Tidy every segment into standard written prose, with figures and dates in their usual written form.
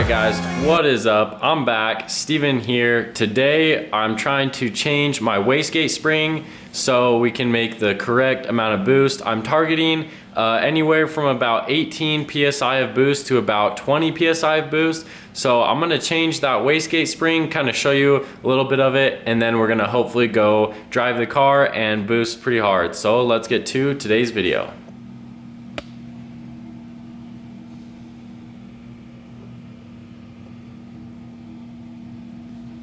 Guys, what is up? I'm back, Steven here. Today I'm trying to change my wastegate spring so we can make the correct amount of boost. I'm targeting anywhere from about 18 psi of boost to about 20 psi of boost. So I'm gonna change that wastegate spring, kind of show you a little bit of it, and then we're gonna hopefully go drive the car and boost pretty hard. So let's get to today's video.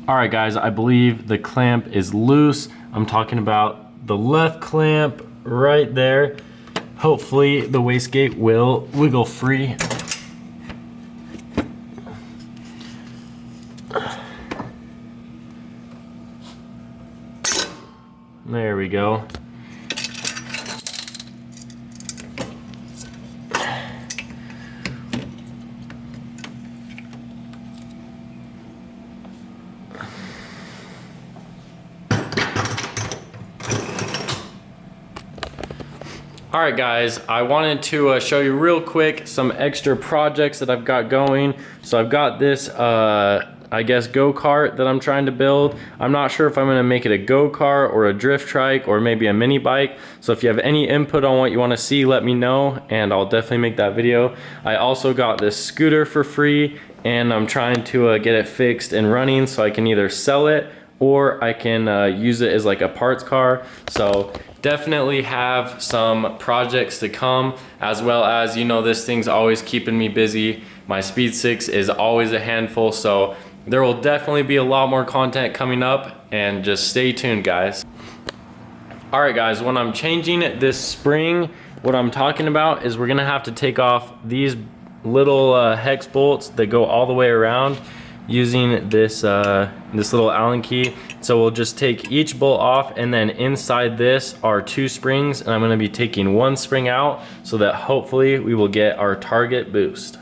All right guys, I believe the clamp is loose. I'm talking about the left clamp right there. Hopefully the wastegate will wiggle free. There we go. All right guys, I wanted to show you real quick some extra projects that I've got going. So I've got this, I guess, go-kart that I'm trying to build. I'm not sure if I'm gonna make it a go-kart or a drift trike or maybe a mini bike. So if you have any input on what you wanna see, let me know and I'll definitely make that video. I also got this scooter for free and I'm trying to get it fixed and running so I can either sell it or I can use it as like a parts car. So definitely have some projects to come, as well as, you know, this thing's always keeping me busy. My Speed 6 is always a handful, so there will definitely be a lot more content coming up, and just stay tuned guys. All right guys, when I'm changing this spring, what I'm talking about is we're gonna have to take off these little hex bolts that go all the way around using this this little Allen key. So we'll just take each bolt off, and then inside this are 2 springs, and I'm going to be taking 1 spring out so that hopefully we will get our target boost.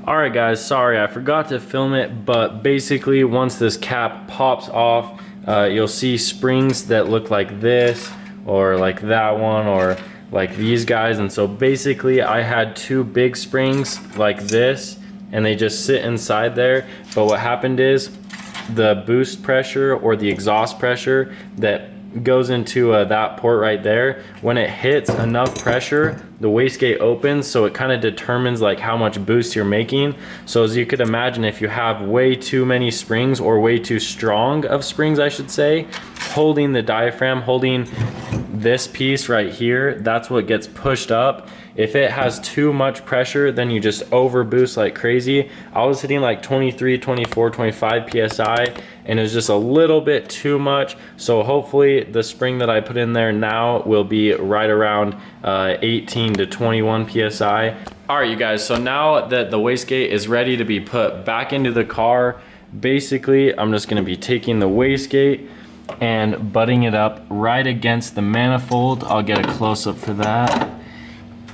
Alright guys, sorry I forgot to film it, but basically once this cap pops off, you'll see springs that look like this, or like that one, or like these guys. And so basically I had 2 big springs like this, and they just sit inside there. But what happened is the boost pressure, or the exhaust pressure that goes into that port right there, when it hits enough pressure, the wastegate opens, so it kind of determines like how much boost you're making. So as you could imagine, if you have way too many springs, or way too strong of springs I should say, holding the diaphragm, holding this piece right here, that's what gets pushed up. If it has too much pressure, then you just over boost like crazy. I was hitting like 23, 24, 25 psi, and it was just a little bit too much. So hopefully the spring that I put in there now will be right around 18 to 21 psi. All right, you guys, so now that the wastegate is ready to be put back into the car, basically I'm just gonna be taking the wastegate and butting it up right against the manifold. I'll get a close-up for that.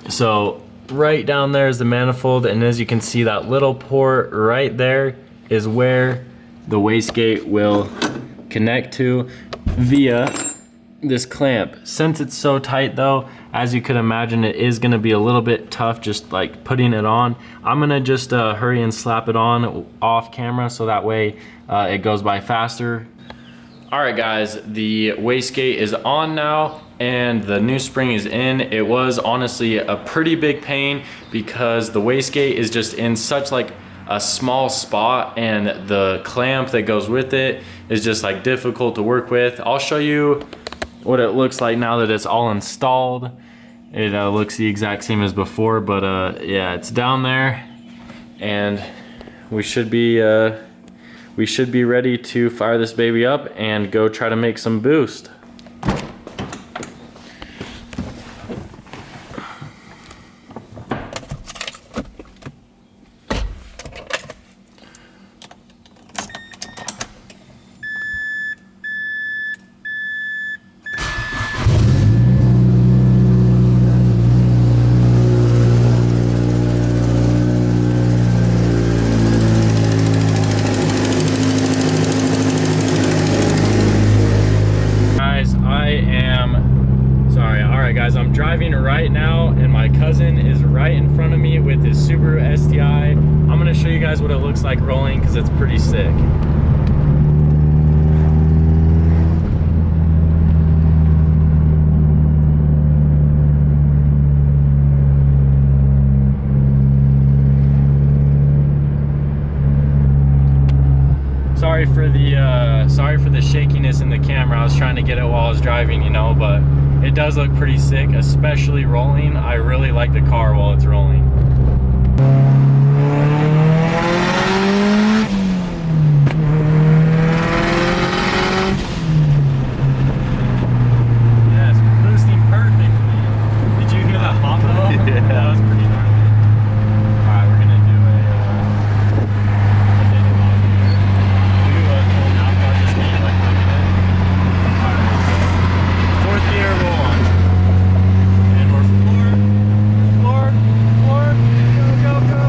So right down there is the manifold, and as you can see, that little port right there is where the wastegate will connect to via this clamp. Since it's so tight though, as you could imagine, it is gonna be a little bit tough just like putting it on. I'm gonna just hurry and slap it on off camera so that way it goes by faster. All right guys, the wastegate is on now and the new spring is in. It was honestly a pretty big pain because the wastegate is just in such like a small spot, and the clamp that goes with it is just like difficult to work with. I'll show you what it looks like now that it's all installed. It looks the exact same as before, but yeah, it's down there, and we should be ready to fire this baby up and go try to make some boost. I'm driving right now and my cousin is right in front of me with his Subaru STI. I'm gonna show you guys what it looks like rolling because it's pretty sick. Sorry for the shakiness in the camera. I was trying to get it while I was driving, you know, but it does look pretty sick, especially rolling. I really like the car while it's rolling. Yes, boosting perfectly. Did you hear that pop though? Yeah. That was pretty gnarly. Alright, we're gonna do fourth gear, roll on. And we're floor, go, go, go.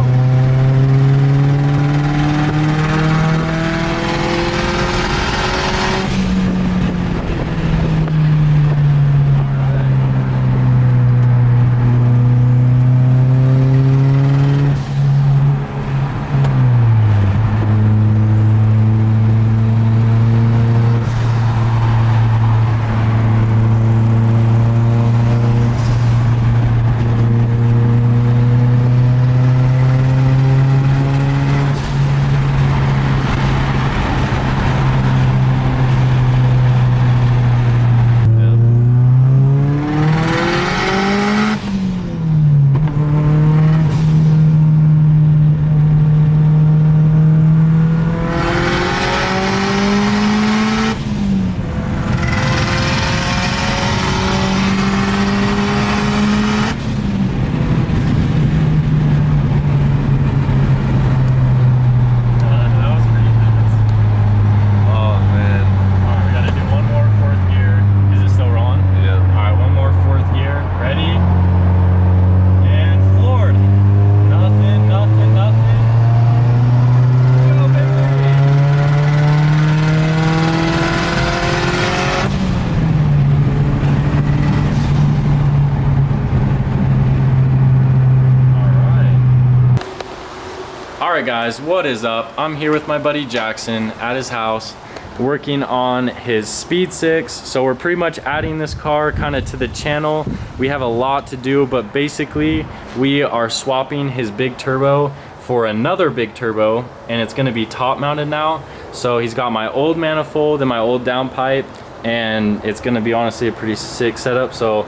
Alright guys, what is up? I'm here with my buddy Jackson at his house working on his Speed 6. So we're pretty much adding this car kind of to the channel. We have a lot to do, but basically we are swapping his big turbo for another big turbo, and it's going to be top mounted now. So he's got my old manifold and my old downpipe, and it's going to be honestly a pretty sick setup. So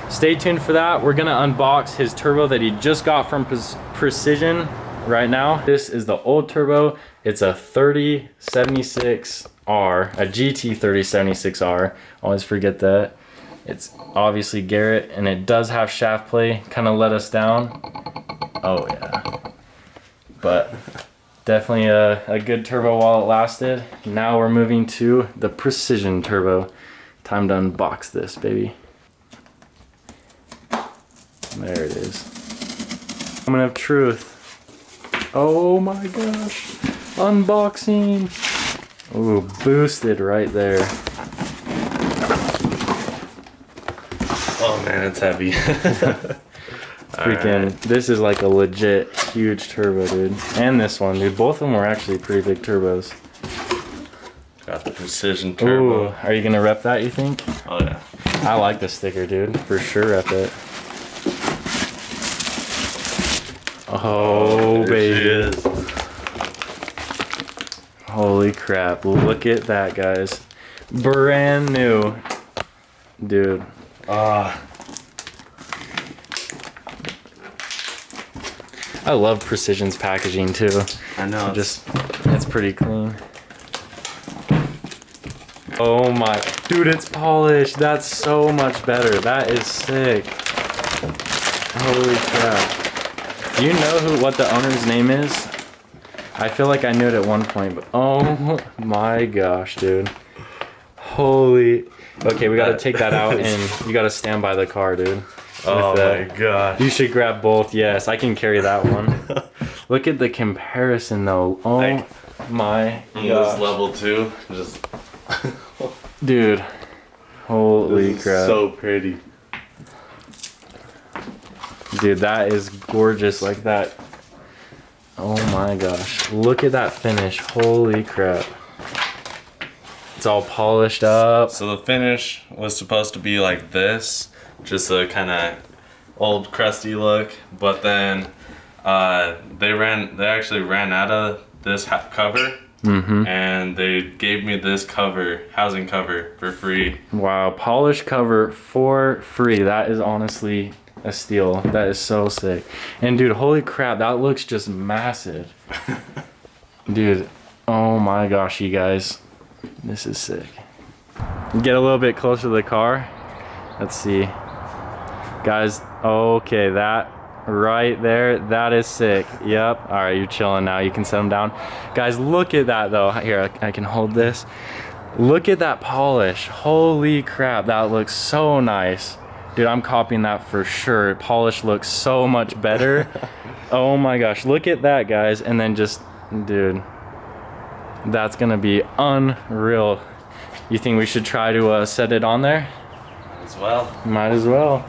stay tuned for that. We're going to unbox his turbo that he just got from Precision right now. This is the old turbo. It's a 3076R, a GT 3076R. Always forget that. It's obviously Garrett, and it does have shaft play. Kind of let us down. Oh yeah. But definitely a good turbo while it lasted. Now we're moving to the Precision turbo. Time to unbox this, baby. There it is. Moment of truth. Oh my gosh. Unboxing. Ooh, boosted right there. Oh man, it's heavy. Freaking, right. This is like a legit huge turbo, dude. And this one, dude. Both of them were actually pretty big turbos. Got the Precision turbo. Ooh, are you gonna rep that, you think? Oh yeah. I like the sticker, dude. For sure rep it. Oh, baby. She is. Holy crap. Look at that, guys. Brand new. Dude. Ah. I love Precision's packaging too. I know. It's pretty clean. Oh my, dude, it's polished. That's so much better. That is sick. Holy crap. Do you know what the owner's name is? I feel like I knew it at one point, but oh my gosh, dude. Holy. Okay, we gotta take that out and you gotta stand by the car, dude. Oh my gosh. You should grab both. Yes, I can carry that one. Look at the comparison though. Oh my This gosh. level 2, just Dude. Holy crap. so pretty. Dude, that is gorgeous like that. Oh my gosh. Look at that finish. Holy crap. It's all polished up. So the finish was supposed to be like this, just a kind of old crusty look, but then they actually ran out of this cover, and they gave me this housing cover for free. Wow, polished cover for free. That is honestly a steal. That is so sick. And dude, holy crap, that looks just massive. Dude, oh my gosh, you guys. This is sick. Get a little bit closer to the car. Let's see. Guys, okay, that right there, that is sick. Yep, all right, you're chilling now. You can set them down. Guys, look at that though. Here, I can hold this. Look at that polish. Holy crap, that looks so nice. Dude, I'm copying that for sure. Polish looks so much better. Oh my gosh, look at that, guys. And then just, dude, that's gonna be unreal. You think we should try to set it on there? As well. Might as well.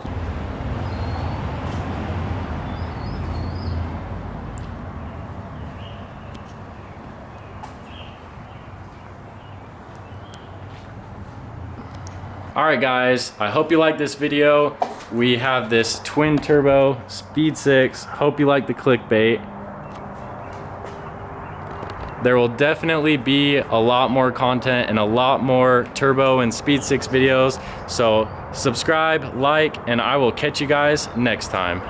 Alright guys, I hope you liked this video. We have this twin turbo Speed 6. Hope you like the clickbait. There will definitely be a lot more content and a lot more turbo and Speed 6 videos. So subscribe, like, and I will catch you guys next time.